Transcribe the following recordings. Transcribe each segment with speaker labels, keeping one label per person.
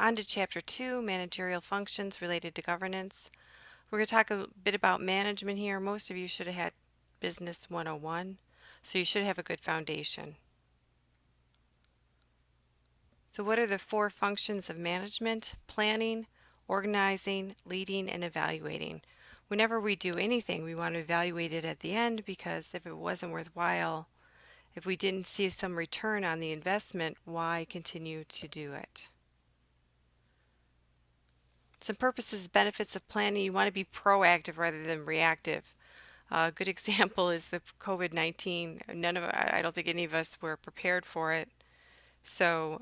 Speaker 1: On to Chapter 2, Managerial Functions Related to Governance. We're going to talk a bit about management here. Most of you should have had Business 101, so you should have a good foundation. So what are the four functions of management? Planning, organizing, leading, and evaluating. Whenever we do anything, we want to evaluate it at the end because if it wasn't worthwhile, if we didn't see some return on the investment, why continue to do it? Some purposes, benefits of planning. You want to be proactive rather than reactive. A good example is the COVID-19. I don't think any of us were prepared for it. So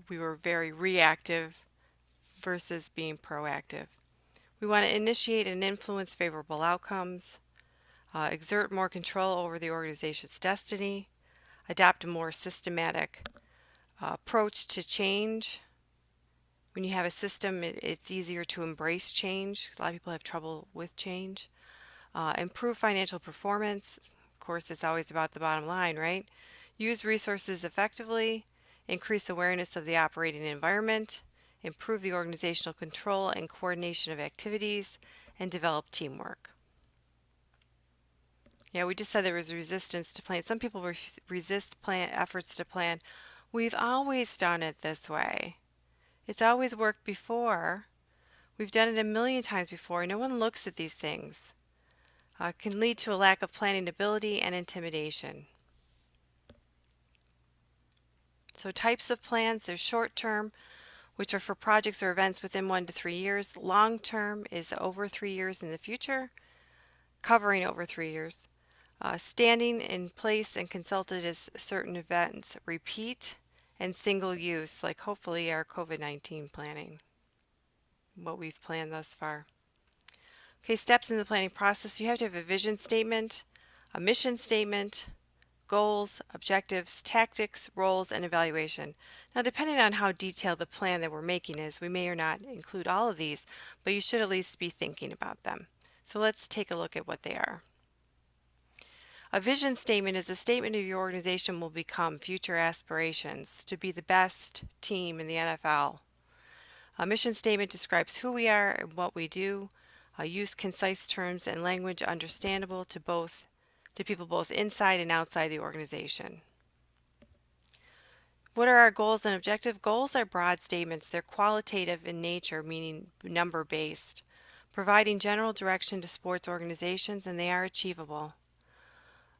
Speaker 1: we were very reactive versus being proactive. We want to initiate and influence favorable outcomes, exert more control over the organization's destiny, adopt a more systematic approach to change. When you have a system, it's easier to embrace change. A lot of people have trouble with change. Improve financial performance. Of course, it's always about the bottom line, right? Use resources effectively, increase awareness of the operating environment, improve the organizational control and coordination of activities, and develop teamwork. Yeah, we just said there was resistance to plan. Some people resist plan efforts to plan. We've always done it this way. It's always worked before. We've done it a million times before. No one looks at these things. Can lead to a lack of planning ability and intimidation. So types of plans, there's short term, which are for projects or events within 1 to 3 years. Long term is over 3 years in the future, covering over 3 years. Standing in place and consulted as certain events repeat, and single use, like hopefully our COVID-19 planning, what we've planned thus far. Okay, steps in the planning process. You have to have a vision statement, a mission statement, goals, objectives, tactics, roles, and evaluation. Now, depending on how detailed the plan that we're making is, we may or not include all of these, but you should at least be thinking about them. So let's take a look at what they are. A vision statement is a statement of your organization will become future aspirations to be the best team in the NFL. A mission statement describes who we are and what we do. Use concise terms and language understandable to people both inside and outside the organization. What are our goals and objectives? Goals are broad statements. They're qualitative in nature, meaning number based, providing general direction to sports organizations, and they are achievable.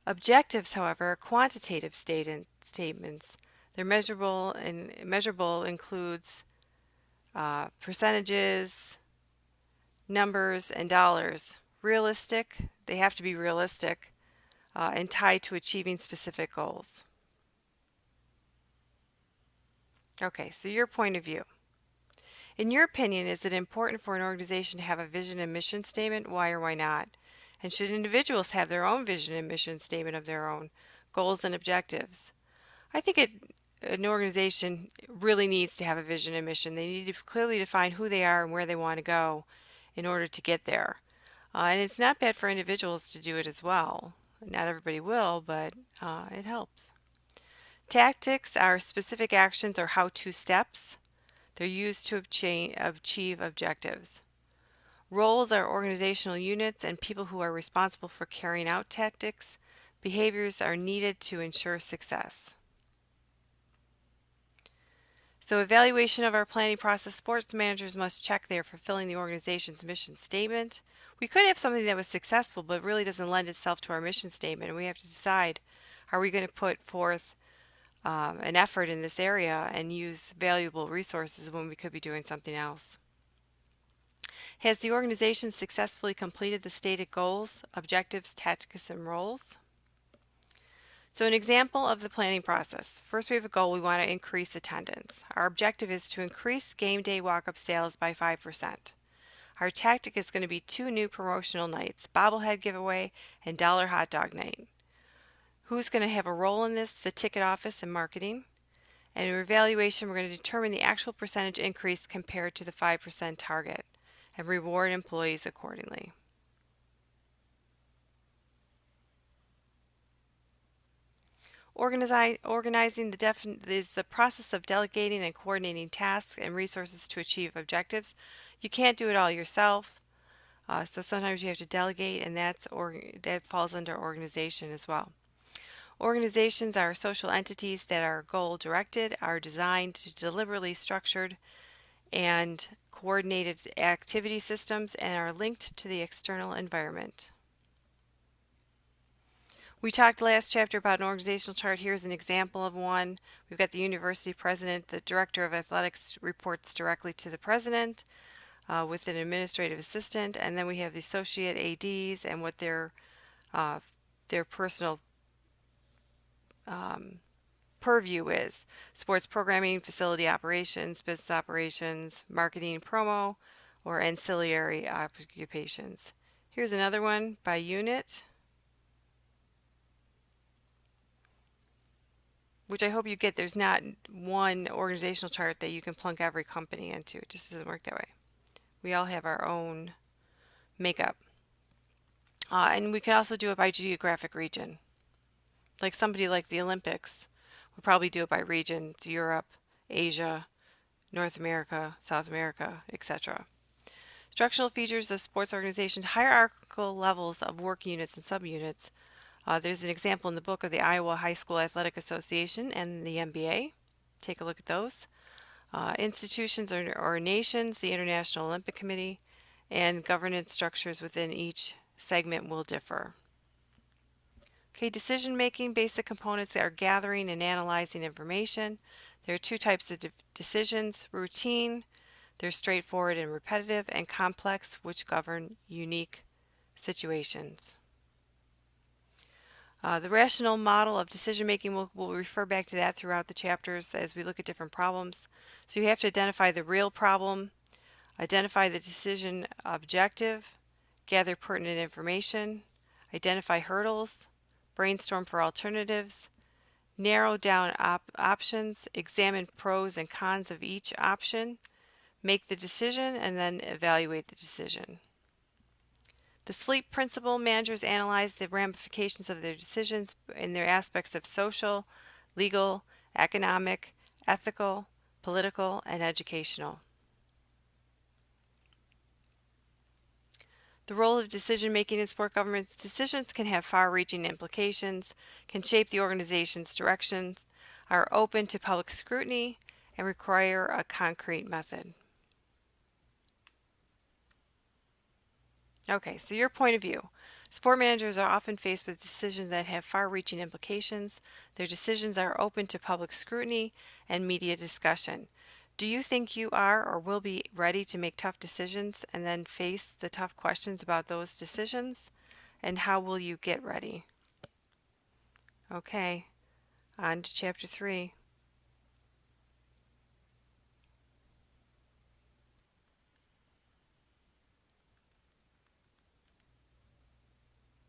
Speaker 1: Objectives, however, are quantitative statements. They're measurable, and measurable includes percentages, numbers, and dollars. Realistic, they have to be realistic and tied to achieving specific goals. Okay, so your point of view. In your opinion, is it important for an organization to have a vision and mission statement? Why or why not? And should individuals have their own vision and mission statement of their own goals and objectives? I think an organization really needs to have a vision and mission. They need to clearly define who they are and where they want to go in order to get there. And it's not bad for individuals to do it as well. Not everybody will, but it helps. Tactics are specific actions or how-to steps. They're used to achieve objectives. Roles are organizational units and people who are responsible for carrying out tactics. Behaviors are needed to ensure success. So evaluation of our planning process, sports managers must check they are fulfilling the organization's mission statement. We could have something that was successful but really doesn't lend itself to our mission statement, and we have to decide, are we going to put forth an effort in this area and use valuable resources when we could be doing something else? Has the organization successfully completed the stated goals, objectives, tactics, and roles? So an example of the planning process. First, we have a goal. We want to increase attendance. Our objective is to increase game day walk-up sales by 5%. Our tactic is going to be 2 new promotional nights, bobblehead giveaway and dollar hot dog night. Who's going to have a role in this? The ticket office and marketing. And in evaluation, we're going to determine the actual percentage increase compared to the 5% target and reward employees accordingly. Organizing is the process of delegating and coordinating tasks and resources to achieve objectives. You can't do it all yourself, so sometimes you have to delegate, and that falls under organization as well. Organizations are social entities that are goal-directed, are designed to deliberately structured and coordinated activity systems, and are linked to the external environment. We talked last chapter about an organizational chart. Here's an example of one. We've got the university president. The director of athletics reports directly to the president with an administrative assistant, and then we have the associate ADs and what their personal purview is: sports programming, facility operations, business operations, marketing, promo, or ancillary occupations. Here's another one by unit, which I hope you get. There's not one organizational chart that you can plunk every company into. It just doesn't work that way. We all have our own makeup. And we can also do it by geographic region. Like somebody like the Olympics would probably do it by region. It's Europe, Asia, North America, South America, etc. Structural features of sports organizations: hierarchical levels of work units and subunits. There's an example in the book of the Iowa High School Athletic Association and the NBA. Take a look at those. Institutions or nations, the International Olympic Committee, and governance structures within each segment will differ. Okay, decision making: basic components that are gathering and analyzing information. There are two types of decisions: routine, they're straightforward and repetitive, and complex, which govern unique situations. The rational model of decision making, we'll refer back to that throughout the chapters as we look at different problems. So you have to identify the real problem, identify the decision objective, gather pertinent information, identify hurdles, brainstorm for alternatives, narrow down options, examine pros and cons of each option, make the decision, and then evaluate the decision. The SLEEP principle: managers analyze the ramifications of their decisions in their aspects of social, legal, economic, ethical, political, and educational. The role of decision making in sport governance: decisions can have far-reaching implications, can shape the organization's directions, are open to public scrutiny, and require a concrete method. Okay, so your point of view. Sport managers are often faced with decisions that have far-reaching implications. Their decisions are open to public scrutiny and media discussion. Do you think you are or will be ready to make tough decisions and then face the tough questions about those decisions? And how will you get ready? Okay, on to chapter 3.